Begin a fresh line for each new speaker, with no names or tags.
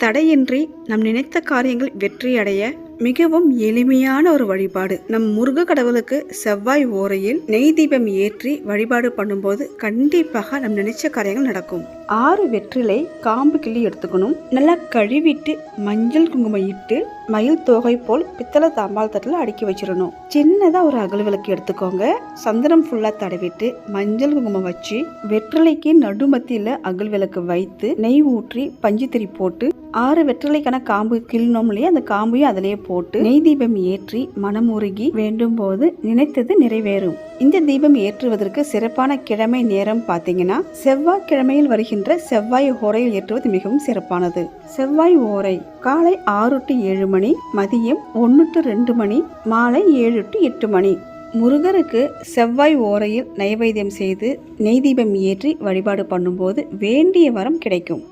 தடையின்றி நம் நினைத்த காரியங்கள் வெற்றியடைய மிகவும் எளிமையான ஒரு வழிபாடு. நம் முருக கடவுளுக்கு செவ்வாய் ஓரையில் நெய் தீபம் ஏற்றி வழிபாடு பண்ணும்போது கண்டிப்பாக நம் நினைச்ச காரியங்கள் நடக்கும். 6 வெற்றிலை காம்பு கிள்ளி எடுத்துக்கணும். நல்லா கழுவிட்டு மஞ்சள் குங்குமம் இட்டு மயில் தோகை போல் பித்தளை தாம்பால் தட்டில் அடுக்கி வச்சிடணும். சின்னதா ஒரு அகல் விளக்கு எடுத்துக்கோங்க. சந்தனம் ஃபுல்லா தடவிட்டு மஞ்சள் குங்குமம் வச்சு வெற்றிலைக்கு நடுமத்தியில அகல் விளக்கு வைத்து நெய் ஊற்றி பஞ்சுத்திரி போட்டு 6 வெற்றிலைக்கான காம்பு கிள்ளணும் இல்லையா, அந்த காம்பையும் அதிலேயே போட்டு நெய் தீபம் ஏற்றி மனமுருகி வேண்டும் போது நினைத்தது நிறைவேறும். இந்த தீபம் ஏற்றுவதற்கு சிறப்பான கிழமை நேரம் பார்த்தீங்கன்னா செவ்வாய் கிழமையில் வருகின்ற செவ்வாய் ஓரையில் ஏற்றுவது மிகவும் சிறப்பானது. செவ்வாய் ஓரை காலை 6 to 7 மணி, மதியம் 1 to 2 மணி, மாலை 7 to 8 மணி. முருகருக்கு செவ்வாய் ஓரையில் நைவேத்தியம் செய்து நெய் தீபம் ஏற்றி வழிபாடு பண்ணும்போது வேண்டிய வரம் கிடைக்கும்.